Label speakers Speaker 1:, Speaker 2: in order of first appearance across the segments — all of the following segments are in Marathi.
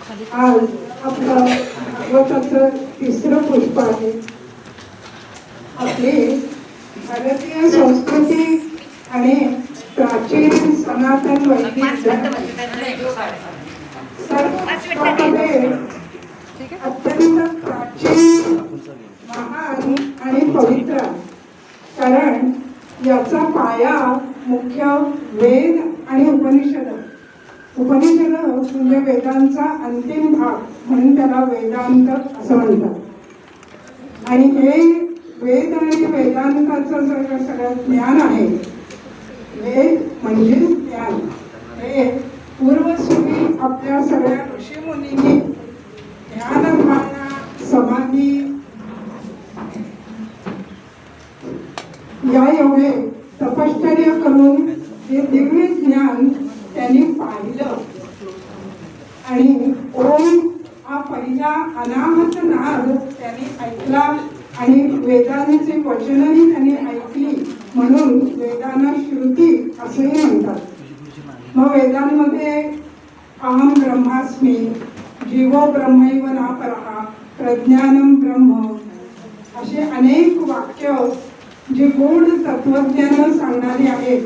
Speaker 1: आज आपलं भागवताचं तिसरं पुष्प आहे. आपली भारतीय संस्कृती आणि प्राचीन सनातन वैदिक सर्वांमध्ये अत्यंत प्राचीन, महान आणि पवित्र, कारण याचा पाया मुख्य वेद आणि उपनिषद. उपनिषद म्हणजे वेदांचा अंतिम भाग, म्हणून त्याला वेदांत असं म्हणतात. आणि हे वेद आणि वेदांताचं सगळं ज्ञान आहे. वेद म्हणजे ज्ञान. हे पूर्वसूरी आपल्या सगळ्या ऋषीमुनींनी ध्यानधारणा, समाधी या योगे तपश्चर्या करून हे दिव्य ज्ञान त्यांनी पाहिलं. आणि ओम हा पहिला अनाहत नाद त्यांनी ऐकला आणि वेदांचे वचनही त्यांनी ऐकली, म्हणून वेदांना श्रुती असेही म्हणतात. मग वेदांमध्ये अहम ब्रह्मास्मी, जीवो ब्रह्मैव नापरः, प्रज्ञानम ब्रह्म असे अनेक वाक्य जे गूढ तत्वज्ञान सांगणारी आहेत.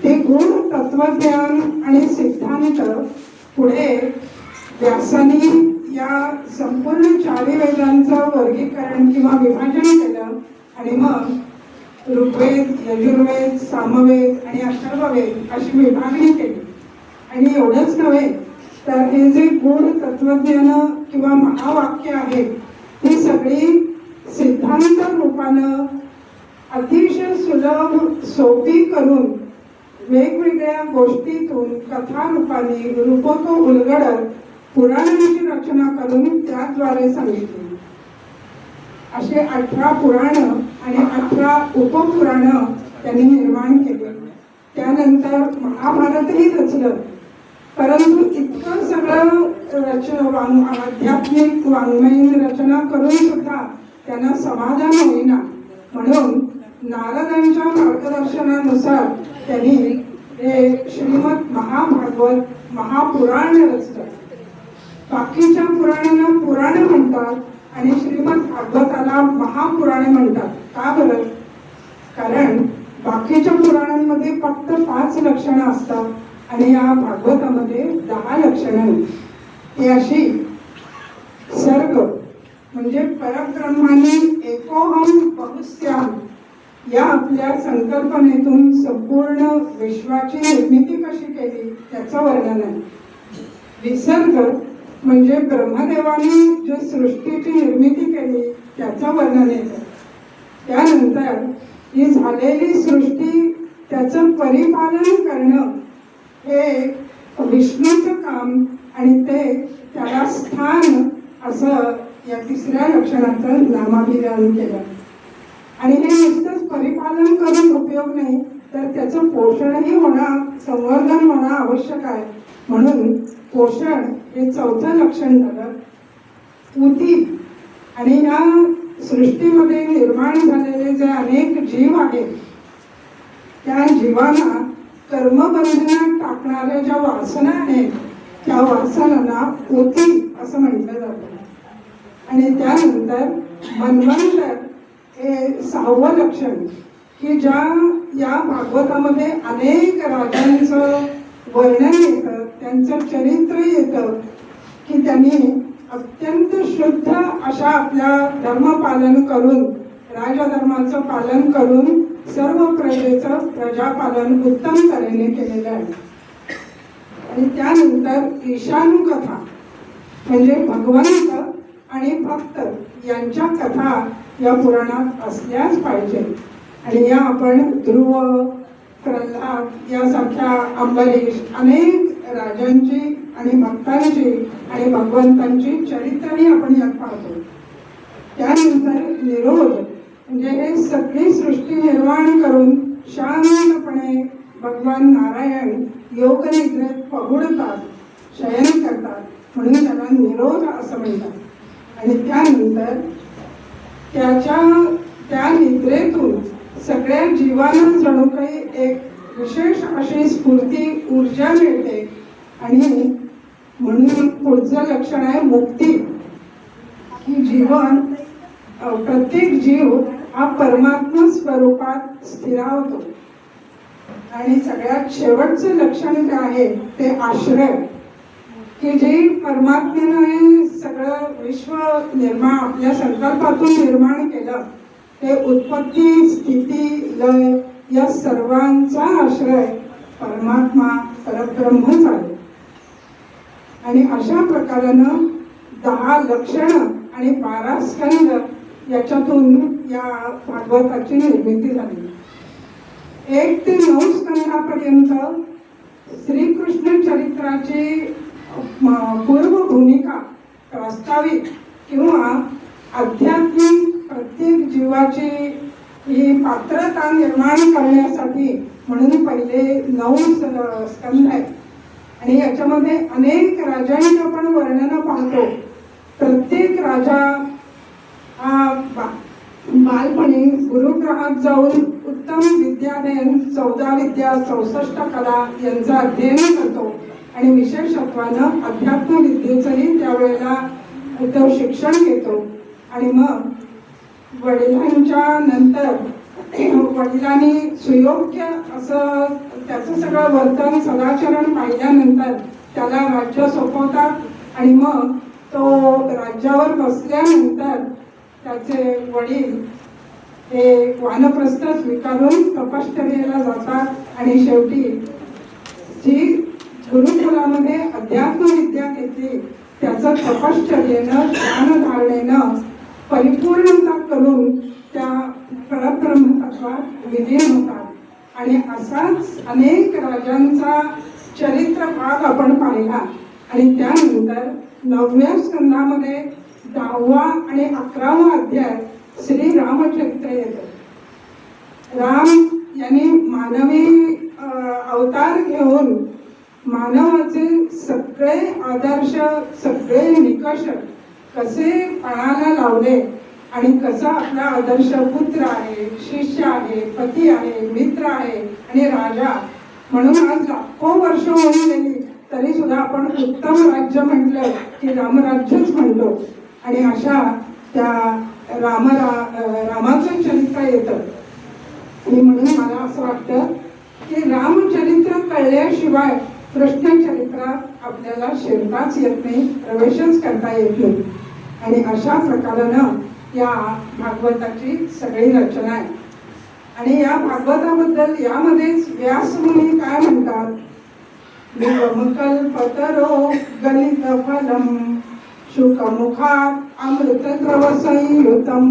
Speaker 1: ते गूढ तत्वज्ञान आणि सिद्धांत पुढे व्यासांनी या संपूर्ण चारी वेदांचं वर्गीकरण किंवा विभाजन केलं. आणि मग ऋग्वेद, यजुर्वेद, सामवेद आणि अथर्ववेद अशी विभागणी केली. आणि एवढंच नव्हे तर हे जे गूढ तत्वज्ञान किंवा महावाक्य आहेत, ही सगळी सिद्धांत रूपानं अतिशय सुलभ सोपी करून वेगवेगळ्या गोष्टीतून कथा रूपाने रूपक उलगडत पुराणांची रचना करून त्याद्वारे सांगितली. असे 18 पुराण आणि 18 उपपुराण त्यांनी निर्माण केले. त्यानंतर महाभारतही रचलं. परंतु इतकं सगळं आध्यात्मिक वाङ्मयीन रचना करून सुद्धा त्यांना समाधान होईना, म्हणून नारदांच्या मार्गदर्शनानुसार त्यांनी हे श्रीमद महाभागवत महापुराण रचलं. बाकीच्या पुराणांना पुराण म्हणतात आणि श्रीमद भागवताला महापुराणे म्हणतात. का बरं? कारण बाकीच्या पुराणांमध्ये फक्त 5 लक्षणं असतात आणि या भागवतामध्ये 10 लक्षणं. ही अशी सर्ग म्हणजे परब्रह्माने एकोहम बहुस्याम या आपल्या संकल्पनेतून संपूर्ण विश्वाची निर्मिती कशी केली त्याचं वर्णन आहे. विसर्ग म्हणजे ब्रह्मदेवाने जे सृष्टीची निर्मिती केली त्याचं वर्णन येतं. त्यानंतर ही झालेली सृष्टी त्याचं परिपालन करणं हे विष्णूचं काम आणि ते त्याला स्थान असं या तिसऱ्या लक्षणाचं नामाभिधान केलं. आणि हे नुसतंच परिपालन करून उपयोग नाही, तर त्याचं पोषणही होणं, संवर्धन होणं आवश्यक आहे. म्हणून पोषण हे 4थं लक्षण झालं. ऊती आणि या सृष्टीमध्ये निर्माण झालेले जे अनेक जीव आहेत त्या जीवांना कर्मबंधनात टाकणाऱ्या ज्या वासना आहेत त्या वासनांना ऊती असं म्हटलं जातं. आणि त्यानंतर मन्वंतर हे 6वं लक्षण, की ज्या या भागवतामध्ये अनेक राजांचं वर्णन येतं, त्यांचं चरित्र येतं, की त्यांनी अत्यंत शुद्ध अशा आपल्या धर्मपालन करून, राजधर्माचं पालन करून सर्व प्रजेचं प्रजापालन उत्तम तऱ्हेने केलेलं आहे. आणि त्यानंतर ईशानू कथा म्हणजे भगवंत आणि भक्त यांच्या कथा या पुराणात असल्याच पाहिजे. आणि या आपण ध्रुव, प्रल्हाद यासारख्या, अंबरीश अनेक राजांची आणि भक्तांची आणि भगवंतांची चरित्रही आपण यात पाहतो. त्यानंतर निरोध म्हणजे हे सगळी सृष्टी निर्माण करून शांतपणे भगवान नारायण योगनिद्रेत पहुडतात, शयन करतात, म्हणून त्याला निरोध असं म्हणतात. आणि त्यानंतर त्या निद्रेतून सगळ्या जीवांना जणू काही एक विशेष अशी स्फूर्ती, ऊर्जा मिळते आणि म्हणून पुढचं लक्षण आहे मुक्ती. की जीवन प्रत्येक जीव हा परमात्मा स्वरूपात स्थिरावतो. आणि सगळ्यात शेवटचं लक्षण जे आहे ते आश्रय, की जे परमात्म्याने सगळं विश्व निर्माण आपल्या संकल्पातून निर्माण केलं, ते उत्पत्ती स्थिती लय या सर्वांचा आश्रय परमात्मा परब्रह्मच आहे. आणि अशा प्रकारानं 10 लक्षणं आणि 12 स्कंद याच्यातून या भागवताची निर्मिती झाली. 1 ते 9 स्कंदापर्यंत श्रीकृष्ण चरित्राची पूर्व भूमिका प्रास्ताविक किंवा आध्यात्मिक प्रत्येक जीवाची ही पात्रता निर्माण करण्यासाठी म्हणून पहिले 9 स्कंद आहेत. आणि याच्यामध्ये अनेक राजांची आपण वर्णन पाहतो. प्रत्येक राजा हा बालपणी गुरुग्रहात जाऊन उत्तम विद्याध्ययन 14 विद्या 64 कला यांचं अध्ययन करतो. आणि विशेषत्वानं अध्यात्म विद्येचंही त्यावेळेला तो शिक्षण घेतो. आणि मग वडिलांच्या नंतर वडिलांनी सुयोग्य असं त्याचं सगळं वर्तन सदाचरण पाहिल्यानंतर त्याला राज्य सोपवतात. आणि मग तो राज्यावर बसल्यानंतर त्याचे वडील हे वानप्रस्थ स्वीकारून तपश्चर्येला जातात. आणि शेवटी जी गुरुकुलामध्ये अध्यात्म विद्या घेतली त्याचं तपश्चर्येनं ध्यानधारणेनं परिपूर्णता करून त्या परब्रह्मतत्वात विलीन होतात. आणि असाच अनेक राजांचा चरित्र भाग आपण पाहिला. आणि त्यानंतर 9व्या स्कंदामध्ये 10वा आणि 11वा अध्याय श्री रामचरित्र येतं. राम यांनी मानवी अवतार घेऊन मानवाचे सगळे आदर्श सगळे निकष कसे पणाला लावले आणि कसा आपला आदर्श पुत्र आहे, शिष्य आहे, पती आहे, मित्र आहे आणि राजा म्हणून आज लाखो वर्ष होऊन गेली तरी सुद्धा आपण उत्तम राज्य म्हटलं की रामराज्यच म्हणतो. आणि अशा त्या रामाचं चरित्र येतं. आणि म्हणून मला असं वाटतं की रामचरित्र कळल्याशिवाय कृष्ण चरित्रात आपल्याला शिरताच येत नाही, प्रवेशच करता येत नाही. आणि अशा प्रकारानं या भागवताची सगळी रचना आहे. आणि या भागवताबद्दल यामध्येच व्यासमुनी काय म्हणतात, निगमकल्पतरो गलित फलम शुकमुखात अमृतद्रव संयुतम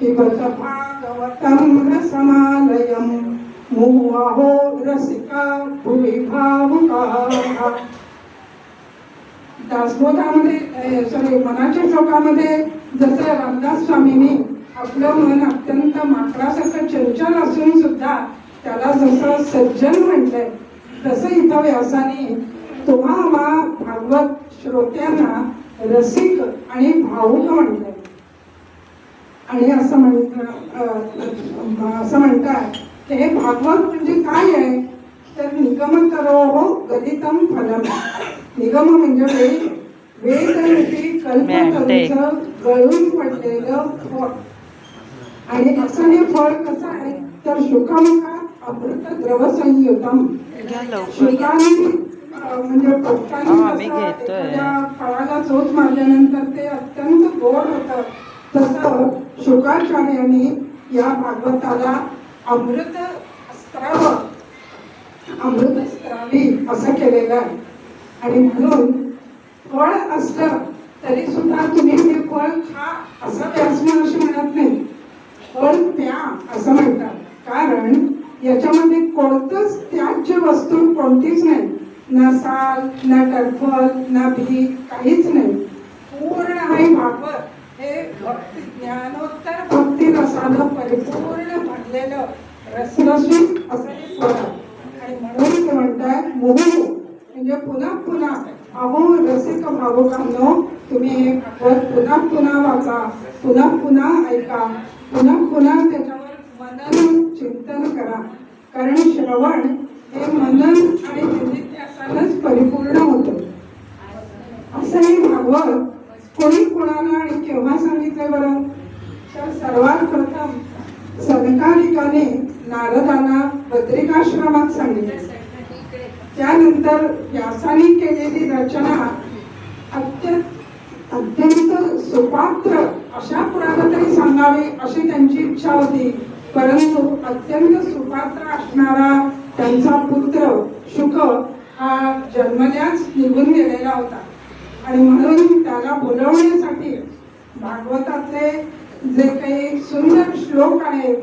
Speaker 1: पिबत भागवतम रसमालयम मुहुः रसिका भुवि भावुकाः. दासबोधामध्ये मनाच्या श्लोकामध्ये जसं रामदास स्वामींनी आपलं मन अत्यंत माकडासारखं चंचल असून सुद्धा त्याला जसं सज्जन म्हटलंय, तसं इथं व्यासाने तुम्हा भागवत श्रोत्यांना रसिक आणि भावुक म्हटलंय. आणि असं म्हणतात की हे भागवत म्हणजे काय आहे तर निगमकरोः गलितं फलम. निगम म्हणजे वेदरूपी कल्पतरूचं गळून पडलेलं फळ. आणि असं हे फळ कसं आहे तर शुकमुखात अमृत द्रव संयुतम. शुकाने म्हणजे पोपटाने फळाला चोच मारल्यानंतर ते अत्यंत गोड होतं, तसं शुकाचार्यांनी या भागवताला अमृत स्त्रावी असं केलेलं आहे. आणि म्हणून फळ असलं तरी सुद्धा तुम्ही हे फळ खा असं व्यासमहर्षी म्हणत नाही, फळ प्या असं म्हणतात. कारण याच्यामध्ये कोणतंच त्याज्य वस्तू कोणतीच नाही, ना साल ना टरफल ना बी काहीच नाही. पूर्ण आहे भागवत हे भक्ती ज्ञानोत्तर भक्ती रसानं परिपूर्ण भरलेलं रसरशीत असं हे फळ. आणि म्हणून ते म्हणतात मुहुः म्हणजे पुन्हा पुन्हा अहो रसिक भावुकांनो तुम्ही हे भागवत पुन्हा पुन्हा वाचा, पुन्हा पुन्हा ऐका, पुन्हा पुन्हा त्याच्यावर मनन चिंतन करा. कारण श्रवण हे मनन आणि निधिध्यासानंच परिपूर्ण होतं. नारदांना बद्रिकाश्रमात सांगितले. त्यानंतर व्यासाने केलेली रचना अत्यंत सुपात्र अशा कुणाला तरी सांगावी अशी त्यांची इच्छा होती. परंतु अत्यंत सुपात्र असणारा त्यांचा पुत्र शुक हा जन्मल्याच निघून गेलेला होता आणि म्हणून त्याला बोलवण्यासाठी भागवतातले जे काही सुंदर श्लोक आहेत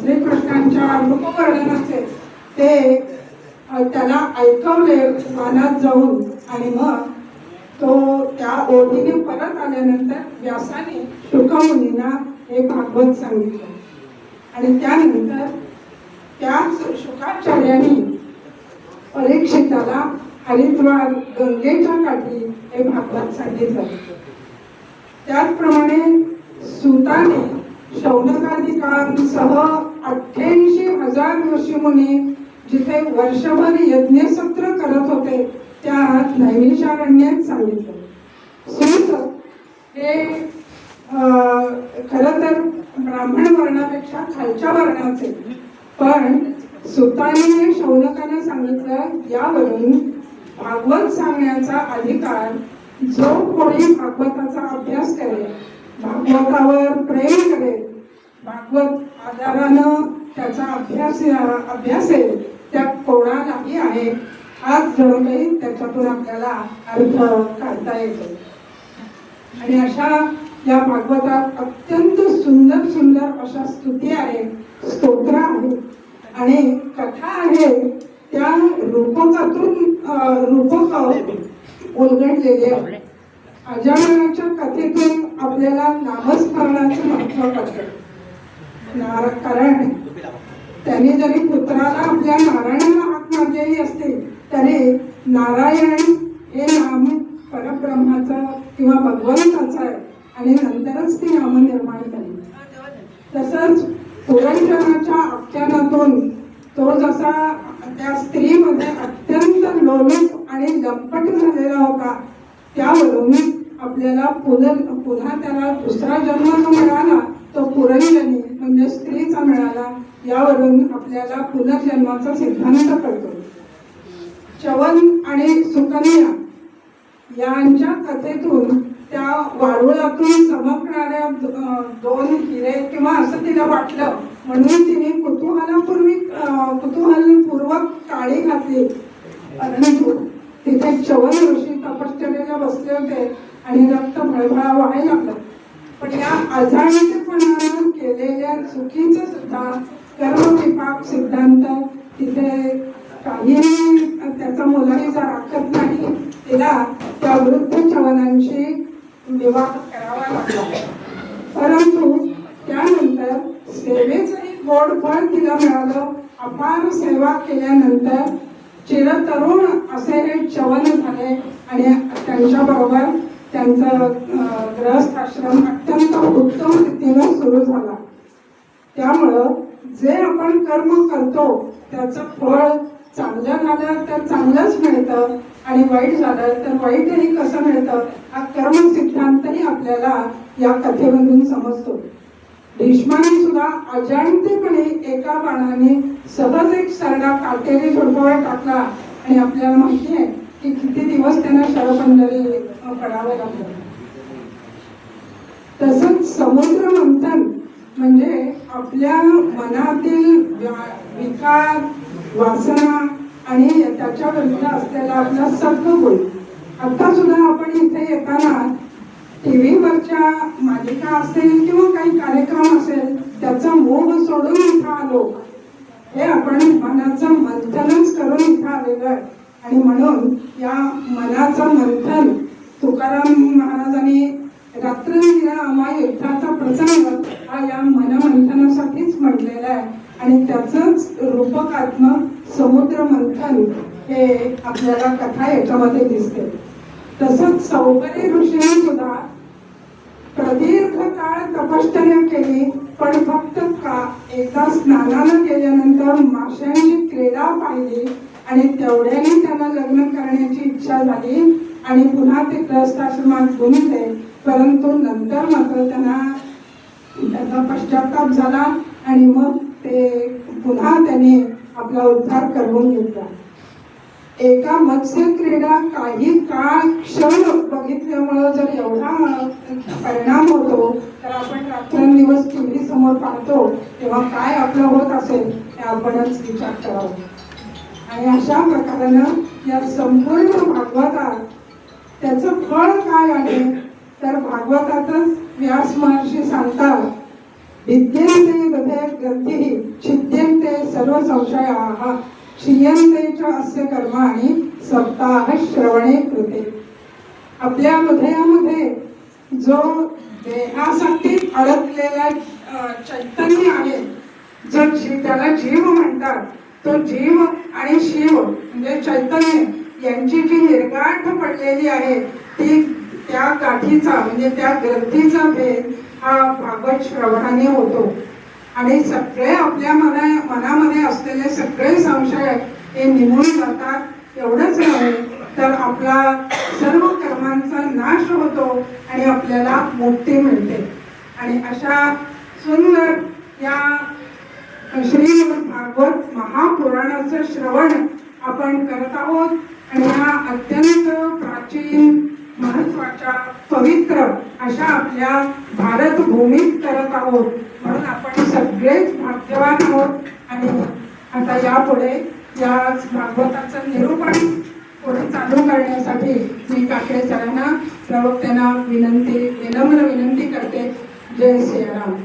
Speaker 1: श्रीकृष्णांच्या रूपवर्णनाचे ते त्याला ऐकवले वनात जाऊन. आणि मग तो त्या ओढीने परत आल्यानंतर व्यासाने शुक मुनींना हे भागवत सांगितलं. आणि त्यानंतर त्याच शुकाचार्याने परीक्षिताला हरिद्वार गंगेच्या काठी हे भागवत सांगितलं. त्याचप्रमाणे सुताने शौनकाधिकांसह 88,000 ऋषीमुनी जिथे वर्षभर यज्ञसत्र करत होते त्या नैमिषारण्यात सांगितलं. सूत हे खरं तर ब्राह्मण वर्णापेक्षा खालच्या वर्णाचे, पण सुताने शौनकाने सांगितलं यावरून भागवत सांगण्याचा अधिकार जो कोणी भागवताचा अभ्यास करेल, भागवतावर प्रेम करेल, भागवत आधारानं त्याचा अभ्यासेल त्या कोणालाही आहे. हाच जणू काही त्याच्यातून आपल्याला अर्थ काढता येतो. आणि अशा या भागवतात अत्यंत सुंदर सुंदर अशा स्तुती आहे, स्तोत्र आहे आणि कथा आहे. त्या रूपकातून रूपक उलगडलेले आहे. अजाननाच्या कथेतून आपल्याला नामस्मरणाचे महत्व कळते. कारण त्यांनी जरी पुत्राला आपल्या नारायणाला हाक मारलेली असते तरी नारायण हे नाम परब्रह्माचं किंवा भगवंताचं आहे आणि नंतरच ती नाम निर्माण झाली. तसंच पुरंजनाच्या आख्यानातून तो जसा त्या स्त्रीमध्ये अत्यंत लोलुप आणि लंपट झालेला होता त्यावरून आपल्याला पुन्हा त्याला दुसरा जन्म जो मिळाला तो पुरंजनी म्हणजे स्त्रीचा मिळाला. यावरून आपल्याला पुनर्जन्माचा सिद्धांत कळतो. च्यवन आणि सुकन्या यांच्या कथेतून त्या वारुळातून चमकणाऱ्या 2 हिरे किंवा असं तिला वाटलं म्हणून तिने कुतूहलपूर्वक काळी घातली. परंतु तिथे च्यवन ऋषी तपश्चर्येला बसले होते आणि रक्त भळभळा व्हायला लागलं. पण या अजाणतेपणानं केलेल्या चुकीचं सुद्धा कर्मविपाक सिद्धांत तिथे काही त्याचा मुलाचा राखत नाही. तिला त्या वृद्ध च्यवनांशी विवाह करावा लागला. परंतु त्यानंतर सेवेचंही गोड फळ तिला मिळालं. अपार सेवा केल्यानंतर चिरतरुण असे हे च्यवन झाले आणि त्यांच्याबरोबर त्यांचा गृहस्थ आश्रम अत्यंत उत्तम रीतीने सुरू झाला. त्यामुळं जे आपण कर्म करतो त्याचं फळ चांगलं झालं तर चांगलंच मिळतं आणि वाईट झालं तर वाईटही कसं मिळतं हा कर्म सिद्धांतही आपल्याला या कथेमधून समजतो. भीष्माने सुद्धा अजाणतेपणे एका बाणाने सहज एक सरडा काटेरी झोडपावर टाकला आणि आपल्याला माहिती आहे की किती दिवस त्यांना शरपंजरी पडावं लागलं. तसंच समुद्र मंथन म्हणजे आपल्या मनातील विकार, वासना आणि त्याच्या विरुद्ध असलेला आपला सत्वगुण. आता सुद्धा आपण इथे येताना टीव्हीवरच्या मालिका असेल किंवा काही कार्यक्रम असेल त्याचा मोह सोडून इथं आलो. हे आपण मनाचं मंथनच करून इथं आलेलो आहे. आणि म्हणून या मनाचं मंथन तुकाराम महाराजांनी रात्रंदिना आम्हा युद्धाचा प्रसंग हा या मनमंथनासाठीच म्हटलेला आहे आणि त्याचंच रूपकात्मक समुद्र मंथन हे आपल्याला कथा याच्यामध्ये दिसते. तसंच सौगरी ऋषीने सुद्धा प्रदीर्घ काळ तपश्चर्या केली पण फक्त एकदा स्नानानं केल्यानंतर माशांची क्रीडा पाहिली आणि तेवढ्याने त्यांना लग्न करण्याची इच्छा झाली आणि पुन्हा ते गृहस्थाश्रमात गुंतले. परंतु नंतर मात्र त्यांना त्याचा पश्चाताप झाला आणि मग ते पुन्हा त्यांनी आपला उद्धार करवून घेतला. एका मत्स्य क्रीडा काही काळ क्षण बघितल्यामुळं जर एवढा परिणाम होतो, तर आपण रात्रंदिवस टीव्ही समोर पाहतो तेव्हा काय आपलं होत असेल हे आपणच विचार करावा. आणि अशा प्रकारानं या संपूर्ण भागवतात त्याचं फळ काय आहे, तर भागवतातच व्यास महर्षी सांगतात, विद्यन्ते दधे ग्रंथी छिद्यन्ते सर्व संशयाः क्षीयन्ते च अस्य कर्माणि सप्ताह श्रवणे कृते. आपल्या हृदयामध्ये जो देहासाठी अडकलेला चैतन्य आहे, जो त्याला जीव म्हणतात, तो जीव आणि शिव म्हणजे चैतन्य यांची जी निर्गाठ पडलेली आहे ती त्या गाठीचा म्हणजे त्या ग्रंथीचा भेद हा भागवत श्रवणाने होतो. आणि सगळे आपल्या मनामध्ये असलेले सगळे संशय हे निघून जातात. एवढंच नव्हे तर आपला सर्व कर्मांचा नाश होतो आणि आपल्याला मुक्ती मिळते. आणि अशा सुंदर या श्रीमद भागवत महापुराणाचं श्रवण आपण करत आहोत. आणि हा अत्यंत प्राचीन महत्वाच्या पवित्र अशा आपल्या भारत भूमीत करत आहोत, म्हणून आपण सगळेच भाग्यवान आहोत. आणि आता यापुढे या भागवताचं निरूपण पुढे चालू करण्यासाठी मी काकडे सरांना प्रवक्त्यांना विनंम्र विनंती करते. जय श्रीराम.